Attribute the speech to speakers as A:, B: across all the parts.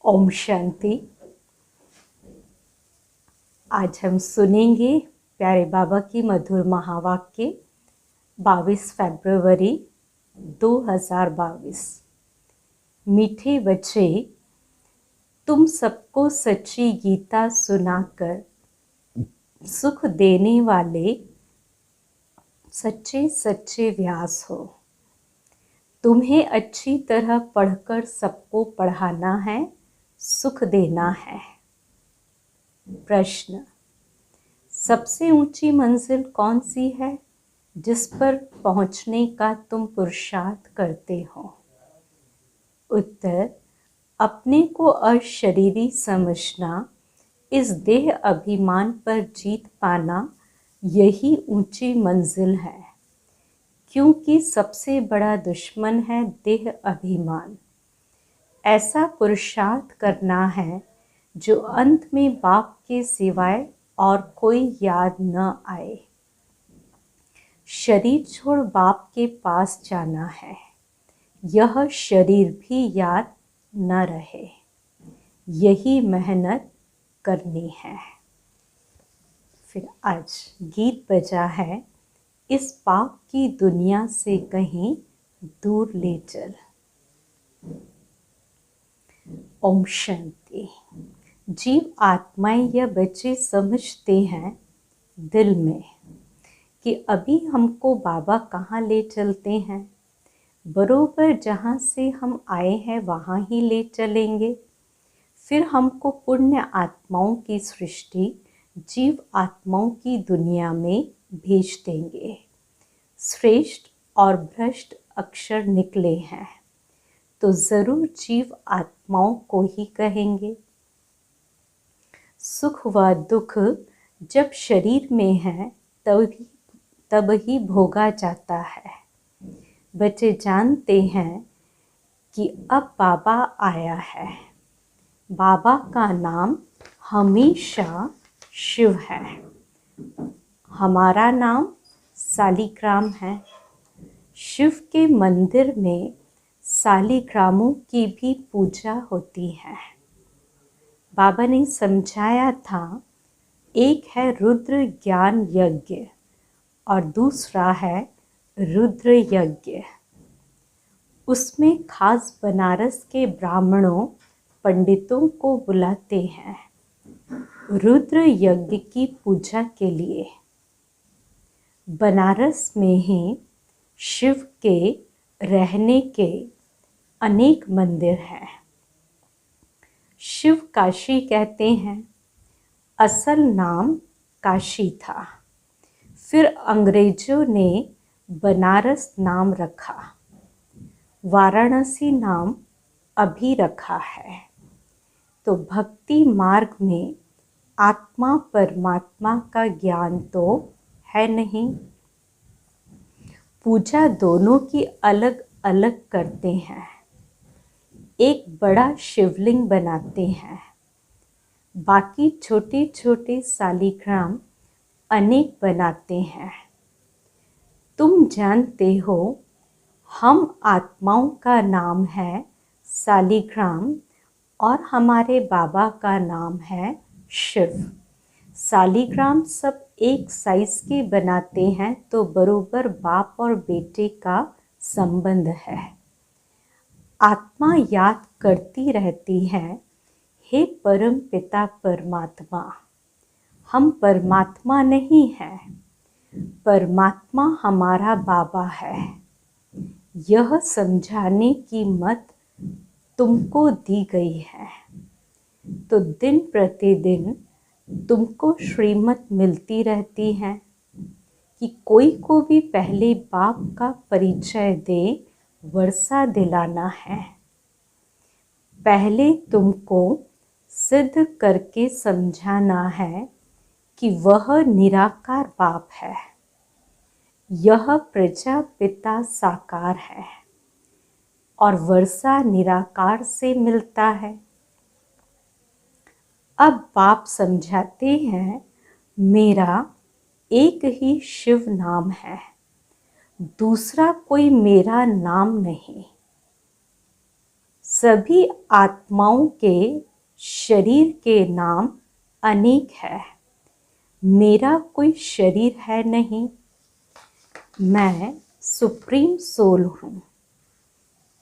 A: ओम शांति। आज हम सुनेंगे प्यारे बाबा की मधुर महावाक्य 22 फरवरी 2022। मीठे बच्चे, तुम सबको सच्ची गीता सुनाकर सुख देने वाले सच्चे सच्चे व्यास हो। तुम्हें अच्छी तरह पढ़कर सबको पढ़ाना है, सुख देना है। प्रश्न: सबसे ऊंची मंजिल कौन सी है जिस पर पहुंचने का तुम पुरुषार्थ करते हो? उत्तर: अपने को अशरीरी समझना, इस देह अभिमान पर जीत पाना, यही ऊंची मंजिल है। क्योंकि सबसे बड़ा दुश्मन है देह अभिमान। ऐसा पुरुषार्थ करना है जो अंत में बाप के सिवाय और कोई याद न आए। शरीर छोड़ बाप के पास जाना है, यह शरीर भी याद न रहे। यही मेहनत करनी है। फिर आज गीत बजा है, इस पाप की दुनिया से कहीं दूर ले चल। ओम शांति। जीव आत्माएं या बच्चे समझते हैं दिल में कि अभी हमको बाबा कहाँ ले चलते हैं। बरोबर जहाँ से हम आए हैं वहाँ ही ले चलेंगे। फिर हमको पुण्य आत्माओं की सृष्टि जीव आत्माओं की दुनिया में भेज देंगे। श्रेष्ठ और भ्रष्ट अक्षर निकले हैं तो ज़रूर जीव आत्माओं को ही कहेंगे। सुख व दुख जब शरीर में है तब ही भोगा जाता है। बच्चे जानते हैं कि अब बाबा आया है। बाबा का नाम हमेशा शिव है। हमारा नाम सालिग्राम है। शिव के मंदिर में सालिग्रामों की भी पूजा होती है। बाबा ने समझाया था, एक है रुद्र ज्ञान यज्ञ और दूसरा है रुद्र यज्ञ। उसमें खास बनारस के ब्राह्मणों पंडितों को बुलाते हैं रुद्र यज्ञ की पूजा के लिए। बनारस में ही शिव के रहने के अनेक मंदिर हैं। शिव काशी कहते हैं। असल नाम काशी था। फिर अंग्रेजों ने बनारस नाम रखा। वाराणसी नाम अभी रखा है। तो भक्ति मार्ग में आत्मा परमात्मा का ज्ञान तो है नहीं। पूजा दोनों की अलग अलग करते हैं। एक बड़ा शिवलिंग बनाते हैं, बाकी छोटे छोटे सालिग्राम अनेक बनाते हैं। तुम जानते हो, हम आत्माओं का नाम है सालिग्राम और हमारे बाबा का नाम है शिव। सालिग्राम सब एक साइज के बनाते हैं तो बरोबर बाप और बेटे का संबंध है। आत्मा याद करती रहती है, हे परम पिता परमात्मा। हम परमात्मा नहीं हैं, परमात्मा हमारा बाबा है। यह समझाने की मत तुमको दी गई है। तो दिन प्रतिदिन तुमको श्रीमत मिलती रहती है कि कोई को भी पहले बाप का परिचय दे, वर्षा दिलाना है। पहले तुमको सिद्ध करके समझाना है कि वह निराकार बाप है। यह प्रजापिता साकार है और वर्षा निराकार से मिलता है। अब बाप समझाते हैं, मेरा एक ही शिव नाम है, दूसरा कोई मेरा नाम नहीं। सभी आत्माओं के शरीर के नाम अनेक है। मेरा कोई शरीर है नहीं, मैं सुप्रीम सोल हूँ।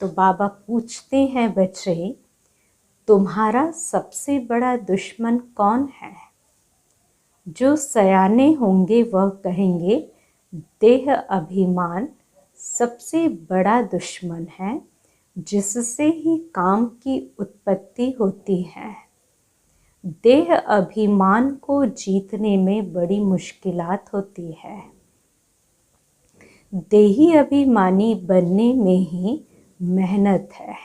A: तो बाबा पूछते हैं, बच्चे तुम्हारा सबसे बड़ा दुश्मन कौन है? जो सयाने होंगे वह कहेंगे देह अभिमान सबसे बड़ा दुश्मन है, जिससे ही काम की उत्पत्ति होती है। देह अभिमान को जीतने में बड़ी मुश्किलात होती है। देही अभिमानी बनने में ही मेहनत है।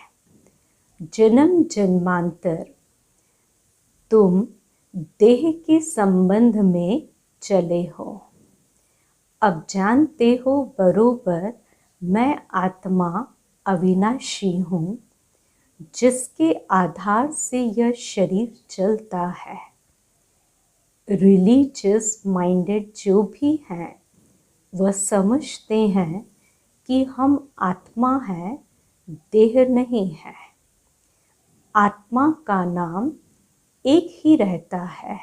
A: जन्म जन्मांतर तुम देह के संबंध में चले हो। अब जानते हो बरोबर मैं आत्मा अविनाशी हूँ, जिसके आधार से यह शरीर चलता है। रिलीजियस माइंडेड जो भी हैं वह समझते हैं कि हम आत्मा हैं, देह नहीं है। आत्मा का नाम एक ही रहता है,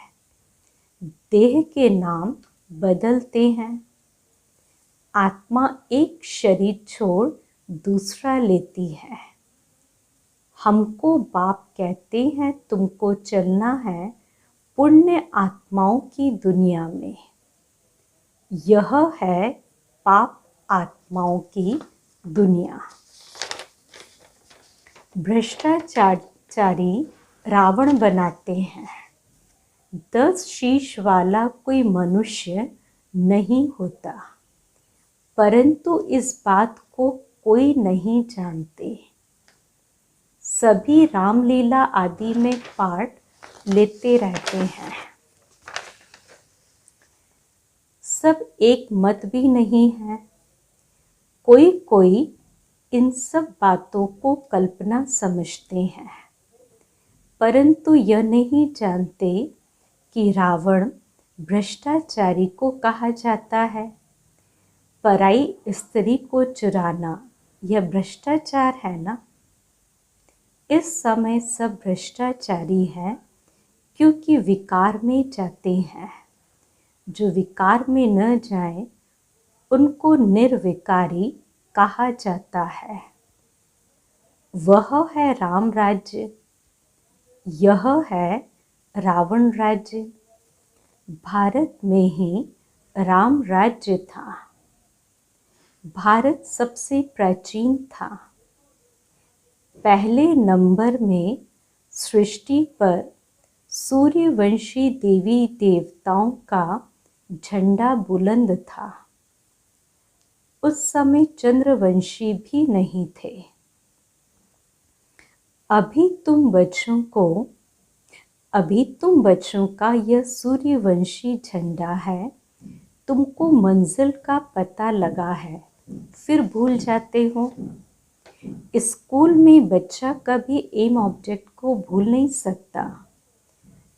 A: देह के नाम बदलते हैं। आत्मा एक शरीर छोड़ दूसरा लेती है। हमको बाप कहते हैं तुमको चलना है पुण्य आत्माओं की दुनिया में। यह है पाप आत्माओं की दुनिया। भ्रष्टाचारी रावण बनाते हैं। 10 शीश वाला कोई मनुष्य नहीं होता, परंतु इस बात को कोई नहीं जानते। सभी रामलीला आदि में पार्ट लेते रहते हैं। सब एक मत भी नहीं है। कोई कोई इन सब बातों को कल्पना समझते हैं, परंतु यह नहीं जानते कि रावण भ्रष्टाचारी को कहा जाता है। पराई स्त्री को चुराना यह भ्रष्टाचार है ना। इस समय सब भ्रष्टाचारी हैं, क्योंकि विकार में जाते हैं। जो विकार में न जाए उनको निर्विकारी कहा जाता है। वह है राम राज्य, यह है रावण राज्य। भारत में ही राम राज्य था। भारत सबसे प्राचीन था। पहले नंबर में सृष्टि पर सूर्यवंशी देवी देवताओं का झंडा बुलंद था। उस समय चंद्रवंशी भी नहीं थे। अभी तुम बच्चों का यह सूर्यवंशी झंडा है। तुमको मंजिल का पता लगा है, फिर भूल जाते हो। स्कूल में बच्चा कभी एम ऑब्जेक्ट को भूल नहीं सकता।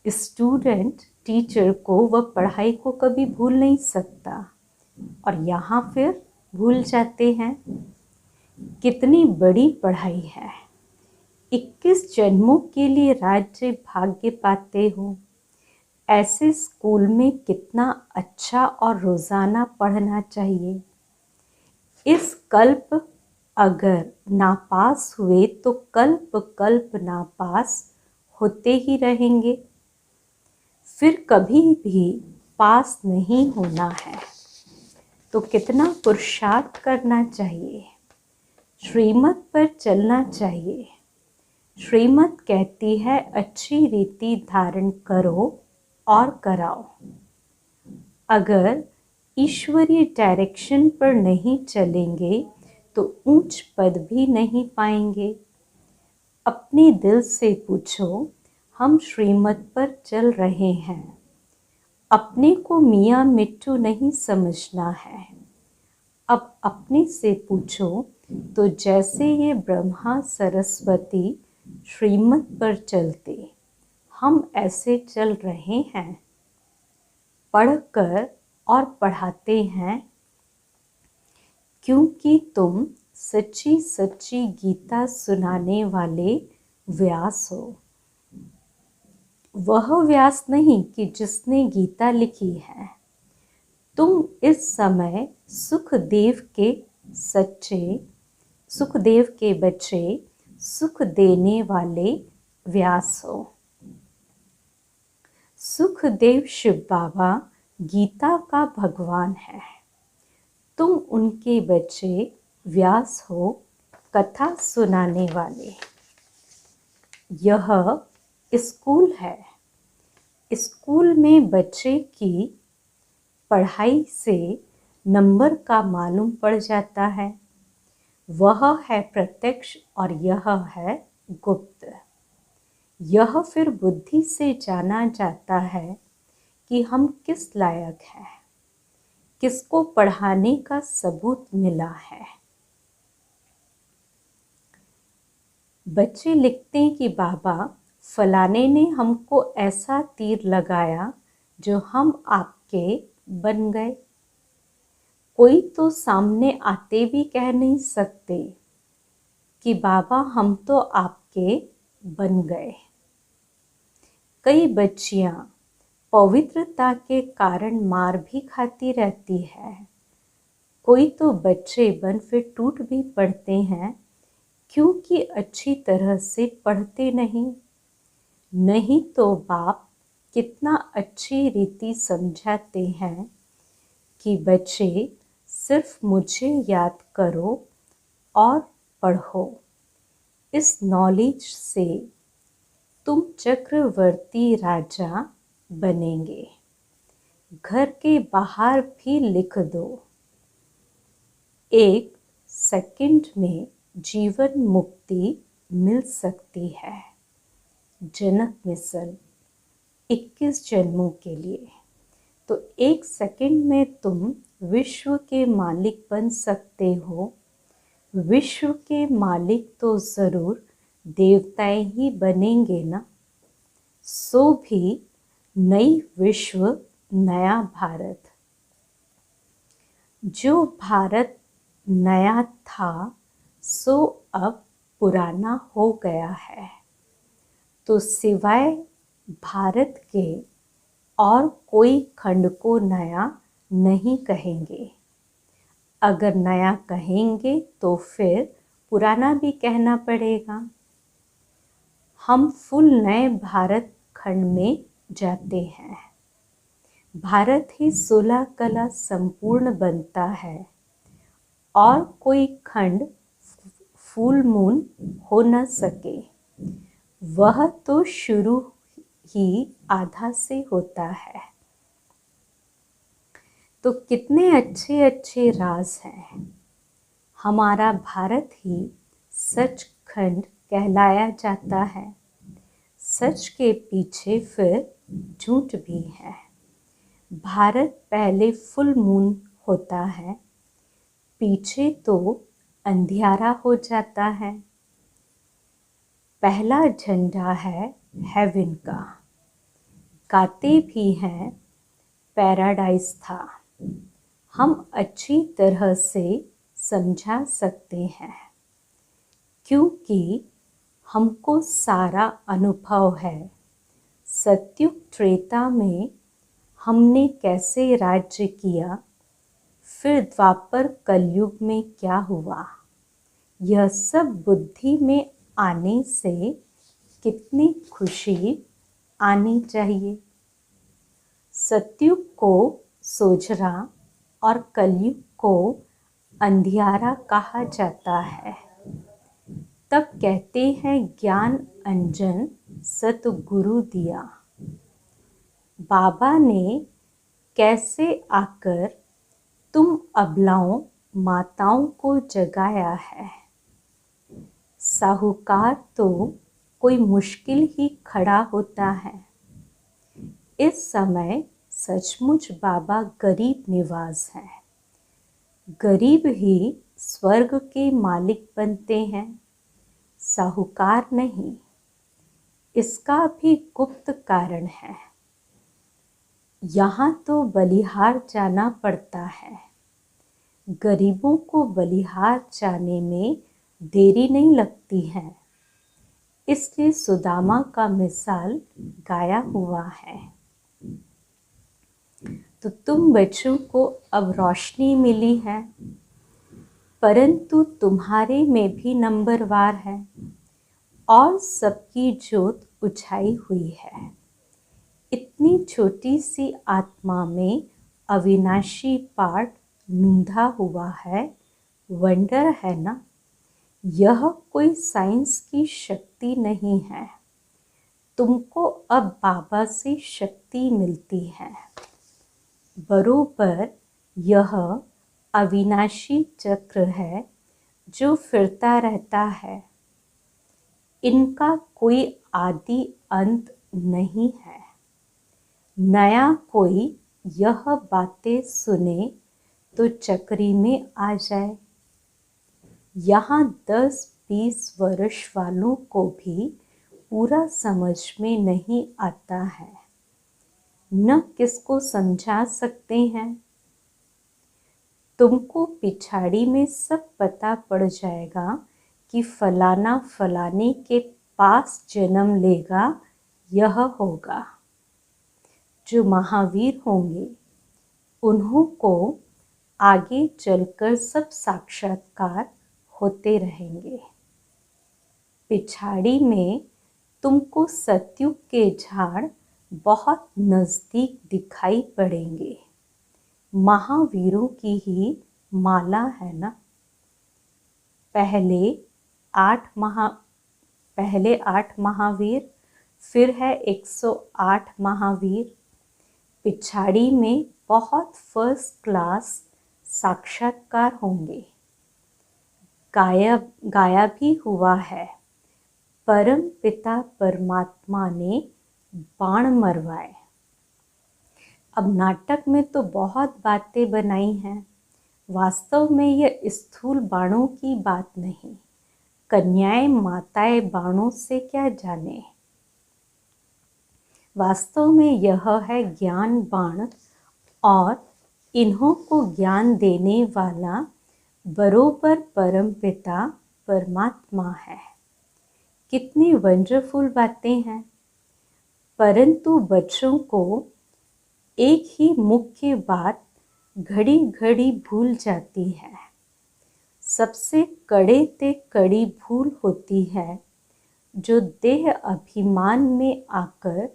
A: स्टूडेंट टीचर को वह पढ़ाई को कभी भूल नहीं सकता, और यहाँ फिर भूल जाते हैं। कितनी बड़ी पढ़ाई है। 21 जन्मों के लिए राज्य भाग्य पाते हो। ऐसे स्कूल में कितना अच्छा और रोज़ाना पढ़ना चाहिए। इस कल्प अगर नापास हुए तो कल्प कल्प नापास होते ही रहेंगे। फिर कभी भी पास नहीं होना है। तो कितना पुरुषार्थ करना चाहिए, श्रीमत पर चलना चाहिए। श्रीमत कहती है अच्छी रीति धारण करो और कराओ। अगर ईश्वरीय डायरेक्शन पर नहीं चलेंगे तो ऊंच पद भी नहीं पाएंगे। अपने दिल से पूछो, हम श्रीमत पर चल रहे हैं। अपने को मियाँ मिट्टू नहीं समझना है। अब अपने से पूछो तो जैसे ये ब्रह्मा सरस्वती श्रीमत पर चलते, हम ऐसे चल रहे हैं। पढ़कर और पढ़ाते हैं, क्योंकि तुम सच्ची सच्ची गीता सुनाने वाले व्यास हो। वह व्यास नहीं कि जिसने गीता लिखी है। तुम इस समय सुखदेव के बच्चे, सुख देने वाले व्यास हो। सुखदेव शिव बाबा गीता का भगवान है। तुम उनके बच्चे व्यास हो, कथा सुनाने वाले। यह स्कूल है। स्कूल में बच्चे की पढ़ाई से नंबर का मालूम पड़ जाता है। वह है प्रत्यक्ष और यह है गुप्त। यह फिर बुद्धि से जाना जाता है कि हम किस लायक हैं, किसको पढ़ाने का सबूत मिला है। बच्चे लिखते हैं कि बाबा फलाने ने हमको ऐसा तीर लगाया जो हम आपके बन गए। कोई तो सामने आते भी कह नहीं सकते कि बाबा हम तो आपके बन गए। कई बच्चियां पवित्रता के कारण मार भी खाती रहती है। कोई तो बच्चे बन फिर टूट भी पड़ते हैं क्योंकि अच्छी तरह से पढ़ते नहीं तो बाप कितना अच्छी रीति समझाते हैं कि बच्चे सिर्फ मुझे याद करो और पढ़ो। इस नॉलेज से तुम चक्रवर्ती राजा बनेंगे। घर के बाहर भी लिख दो। 1 सेकंड में जीवन मुक्ति मिल सकती है। जनक मिशन 21 जन्मों के लिए। तो 1 सेकंड में तुम विश्व के मालिक बन सकते हो। विश्व के मालिक तो ज़रूर देवताएं ही बनेंगे ना। सो भी नई विश्व, नया भारत। जो भारत नया था सो अब पुराना हो गया है। तो सिवाय भारत के और कोई खंड को नया नहीं कहेंगे। अगर नया कहेंगे तो फिर पुराना भी कहना पड़ेगा। हम फुल नए भारत खंड में जाते हैं। भारत ही 16 कला संपूर्ण बनता है और कोई खंड फुल मून हो न सके। वह तो शुरू ही आधा से होता है। तो कितने अच्छे अच्छे राज हैं। हमारा भारत ही सचखंड कहलाया जाता है। सच के पीछे फिर झूठ भी है। भारत पहले फुल मून होता है, पीछे तो अंधियारा हो जाता है। पहला झंडा है हेवन का। गाते भी हैं पैराडाइज था। हम अच्छी तरह से समझा सकते हैं क्योंकि हमको सारा अनुभव है। सत्युग त्रेता में हमने कैसे राज्य किया, फिर द्वापर कलयुग में क्या हुआ, यह सब बुद्धि में आने से कितनी खुशी आनी चाहिए। सत्युग को सोझरा और कलयुग को अंधियारा कहा जाता है। तब कहते हैं ज्ञान अंजन सतगुरु दिया। बाबा ने कैसे आकर तुम अबलाओं माताओं को जगाया है। साहूकार तो कोई मुश्किल ही खड़ा होता है। इस समय सचमुच बाबा गरीब निवाज हैं। गरीब ही स्वर्ग के मालिक बनते हैं, साहूकार नहीं। इसका भी गुप्त कारण है। यहाँ तो बलिहार जाना पड़ता है। गरीबों को बलिहार जाने में देरी नहीं लगती है, इसलिए सुदामा का मिसाल गाया हुआ है। तो तुम बच्चों को अब रोशनी मिली है, परंतु तुम्हारे में भी नंबरवार है और सबकी ज्योत उछाई हुई है। इतनी छोटी सी आत्मा में अविनाशी पाठ नूंधा हुआ है। वंडर है ना? यह कोई साइंस की शक्ति नहीं है। तुमको अब बाबा से शक्ति मिलती है। बरोबर यह अविनाशी चक्र है जो फिरता रहता है। इनका कोई आदि अंत नहीं है। नया कोई यह बातें सुने तो चक्री में आ जाए। यहाँ 10-20 वर्ष वालों को भी पूरा समझ में नहीं आता है, न किसको समझा सकते हैं। तुमको पिछाड़ी में सब पता पड़ जाएगा कि फलाना फलाने के पास जन्म लेगा, यह होगा। जो महावीर होंगे उन्हों को आगे चलकर सब साक्षात्कार होते रहेंगे। पिछाड़ी में तुमको सतयुग के झाड़ बहुत नज़दीक दिखाई पड़ेंगे। महावीरों की ही माला है ना। पहले 8 महावीर, फिर है 108 महावीर। पिछाड़ी में बहुत फर्स्ट क्लास साक्षात्कार होंगे। गाया भी हुआ है, परम पिता परमात्मा ने बाण मरवाए। अब नाटक में तो बहुत बातें बनाई हैं, वास्तव में यह स्थूल बाणों की बात नहीं। कन्याएं माताएं बाणों से क्या जाने। वास्तव में यह है ज्ञान बाण, और इन्हों को ज्ञान देने वाला बरोबर परम पिता परमात्मा है। कितनी वंडरफुल बातें हैं। परंतु बच्चों को एक ही मुख्य बात घड़ी घड़ी भूल जाती है। सबसे कड़े ते कड़ी भूल होती है जो देह अभिमान में आकर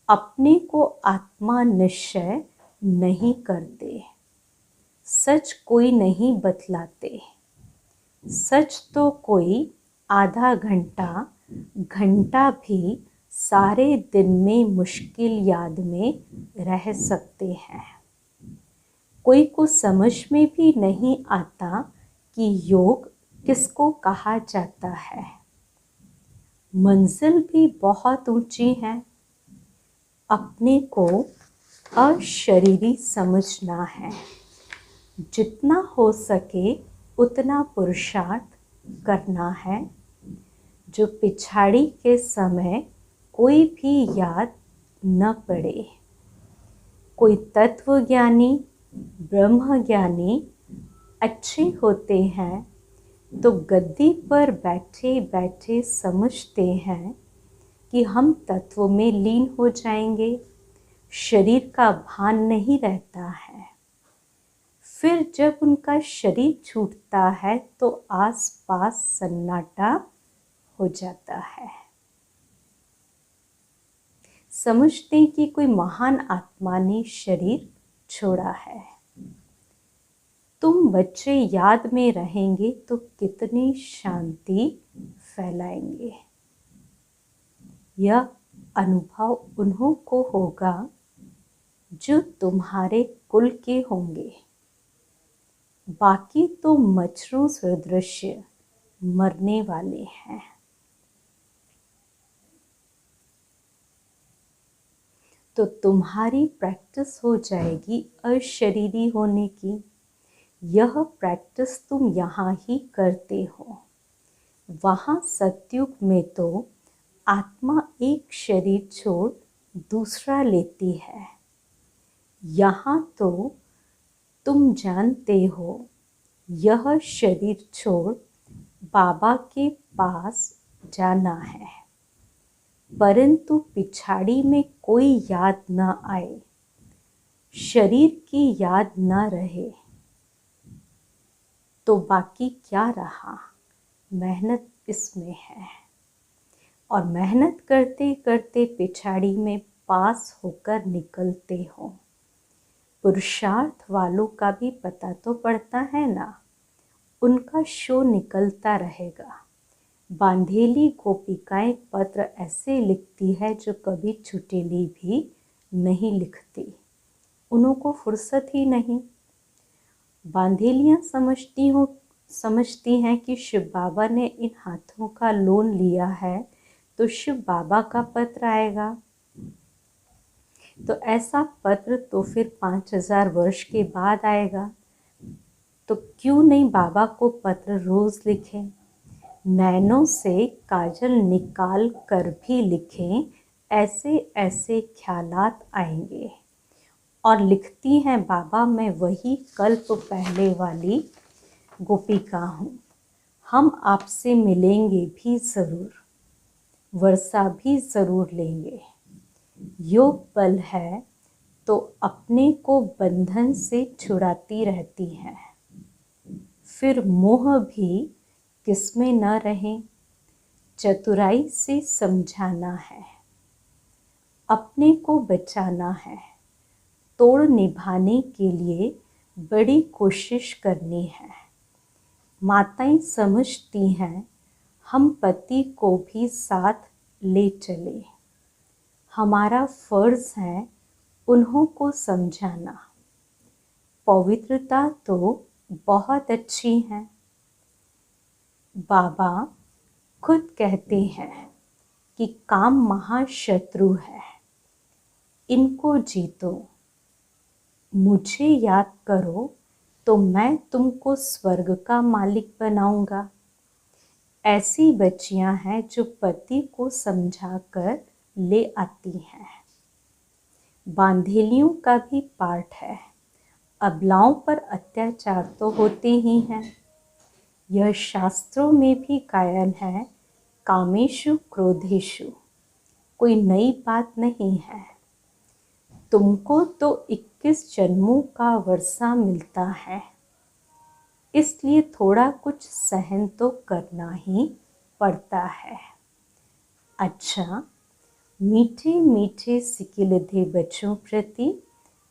A: अपने को आत्मा निश्चय नहीं करते। सच कोई नहीं बतलाते। सच तो कोई आधा घंटा भी सारे दिन में मुश्किल याद में रह सकते हैं। कोई को समझ में भी नहीं आता कि योग किसको कहा जाता है। मंजिल भी बहुत ऊंची है। अपने को अशरीरी समझना है। जितना हो सके उतना पुरुषार्थ करना है। जो पिछाड़ी के समय कोई भी याद न पड़े। कोई तत्वज्ञानी ब्रह्मज्ञानी अच्छे होते हैं तो गद्दी पर बैठे बैठे समझते हैं कि हम तत्व में लीन हो जाएंगे। शरीर का भान नहीं रहता है। फिर जब उनका शरीर छूटता है तो आसपास सन्नाटा हो जाता है। समझते कि कोई महान आत्मा ने शरीर छोड़ा है। तुम बच्चे याद में रहेंगे तो कितनी शांति फैलाएंगे। यह अनुभव उन्हों को होगा जो तुम्हारे कुल के होंगे। बाकी तो मच्छरों सदृश मरने वाले हैं। तो तुम्हारी प्रैक्टिस हो जाएगी अशरीरी होने की। यह प्रैक्टिस तुम यहाँ ही करते हो। वहाँ सतयुग में तो आत्मा एक शरीर छोड़ दूसरा लेती है। यहाँ तो तुम जानते हो यह शरीर छोड़ बाबा के पास जाना है, परंतु पिछाड़ी में कोई याद न आए, शरीर की याद न रहे तो बाकी क्या रहा। मेहनत इसमें है, और मेहनत करते करते पिछाड़ी में पास होकर निकलते हो। पुरुषार्थ वालों का भी पता तो पड़ता है ना, उनका शो निकलता रहेगा। बांधेली गोपिकाएं पत्र ऐसे लिखती है जो कभी छुटेली भी नहीं लिखती, उनको फुर्सत ही नहीं। बांधेलियाँ समझती हैं कि शिव बाबा ने इन हाथों का लोन लिया है तो शिव बाबा का पत्र आएगा, तो ऐसा पत्र तो फिर 5000 वर्ष के बाद आएगा, तो क्यों नहीं बाबा को पत्र रोज लिखें, नैनों से काजल निकाल कर भी लिखें, ऐसे ऐसे ख्यालात आएंगे। और लिखती हैं, बाबा मैं वही कल्प पहले वाली गोपिका हूँ, हम आपसे मिलेंगे भी ज़रूर, वर्षा भी ज़रूर लेंगे। योग बल है तो अपने को बंधन से छुड़ाती रहती है, फिर मोह भी किसमें न रहे, चतुराई से समझाना है, अपने को बचाना है, तोड़ निभाने के लिए बड़ी कोशिश करनी है। माताएं समझती हैं हम पति को भी साथ ले चले, हमारा फर्ज है उन्हों को समझाना। पवित्रता तो बहुत अच्छी है, बाबा खुद कहते हैं कि काम महाशत्रु है, इनको जीतो, मुझे याद करो तो मैं तुमको स्वर्ग का मालिक बनाऊंगा। ऐसी बच्चियां हैं जो पति को समझाकर ले आती हैं। बांधेलियों का भी पाठ है, अबलाओं पर अत्याचार तो होते ही हैं, यह शास्त्रों में भी कायल है, कामेषु क्रोधेषु, कोई नई बात नहीं है। तुमको तो 21 जन्मों का वर्षा मिलता है, इसलिए थोड़ा कुछ सहन तो करना ही पड़ता है। अच्छा, मीठे मीठे सिकिलधे बच्चों प्रति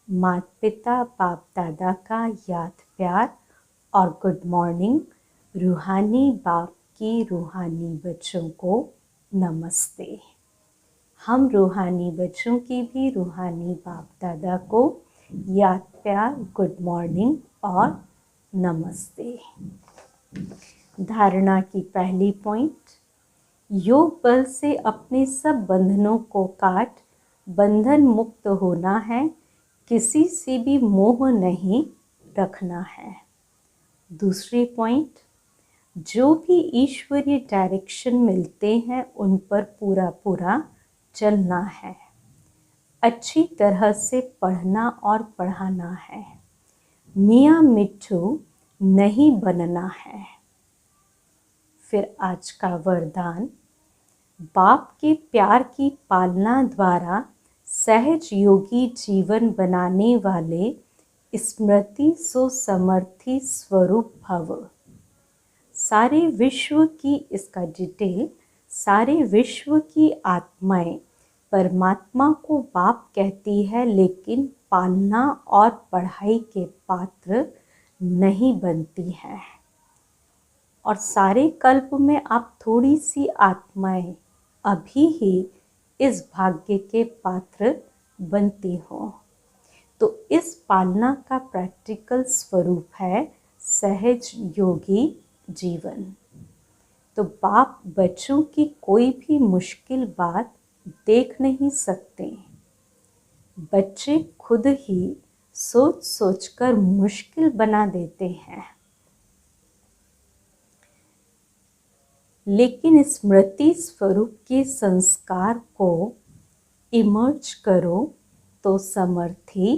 A: माता पिता बाप दादा का याद प्यार और गुड मॉर्निंग। रूहानी बाप की रूहानी बच्चों को नमस्ते। हम रूहानी बच्चों की भी रूहानी बाप दादा को याद प्यार, गुड मॉर्निंग और नमस्ते। धारणा की पहली पॉइंट, योग बल से अपने सब बंधनों को काट बंधन मुक्त होना है, किसी से भी मोह नहीं रखना है। दूसरी पॉइंट, जो भी ईश्वरीय डायरेक्शन मिलते हैं उन पर पूरा पूरा चलना है, अच्छी तरह से पढ़ना और पढ़ाना है, मियाँ मिट्ठू नहीं बनना है। फिर आज का वरदान, बाप के प्यार की पालना द्वारा सहज योगी जीवन बनाने वाले स्मृति सो समर्थी स्वरूप भव। सारे विश्व की, इसका डिटेल, सारे विश्व की आत्माएं परमात्मा को बाप कहती है, लेकिन पालना और पढ़ाई के पात्र नहीं बनती है। और सारे कल्प में आप थोड़ी सी आत्माएं अभी ही इस भाग्य के पात्र बनती हो। तो इस पालना का प्रैक्टिकल स्वरूप है सहज योगी जीवन। तो बाप बच्चों की कोई भी मुश्किल बात देख नहीं सकते, बच्चे खुद ही सोच सोचकर मुश्किल बना देते हैं। लेकिन स्मृति स्वरूप के संस्कार को इमर्ज करो तो समर्थी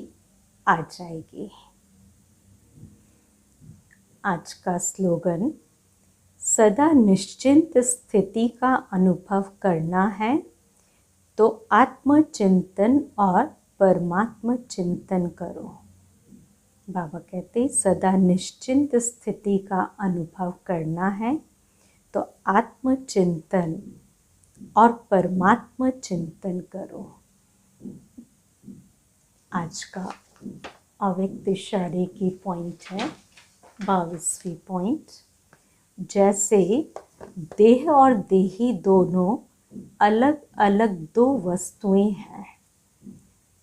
A: आ जाएगी। आज का स्लोगन, सदा निश्चिंत स्थिति का अनुभव करना है तो आत्मचिंतन और परमात्म चिंतन करो। बाबा कहते सदा निश्चिंत स्थिति का अनुभव करना है तो आत्मचिंतन और परमात्म चिंतन करो। आज का अव्यक्त इशारे की पॉइंट है 22वीं पॉइंट। जैसे देह और देही दोनों अलग अलग दो वस्तुएं हैं,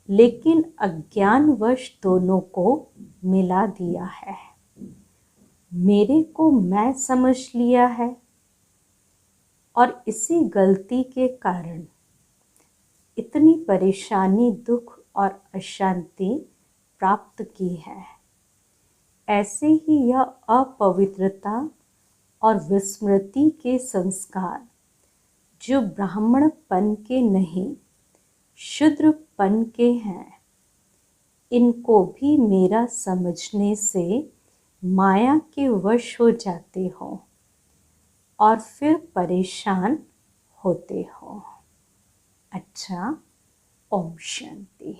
A: लेकिन अज्ञानवश दोनों को मिला दिया है। मेरे को मैं समझ लिया है और इसी गलती के कारण इतनी परेशानी, दुख और अशांति प्राप्त की है। ऐसे ही यह अपवित्रता और विस्मृति के संस्कार जो ब्राह्मणपन के नहीं शूद्रपन के हैं, इनको भी मेरा समझने से माया के वश हो जाते हो और फिर परेशान होते हो। अच्छा, ओम शांति।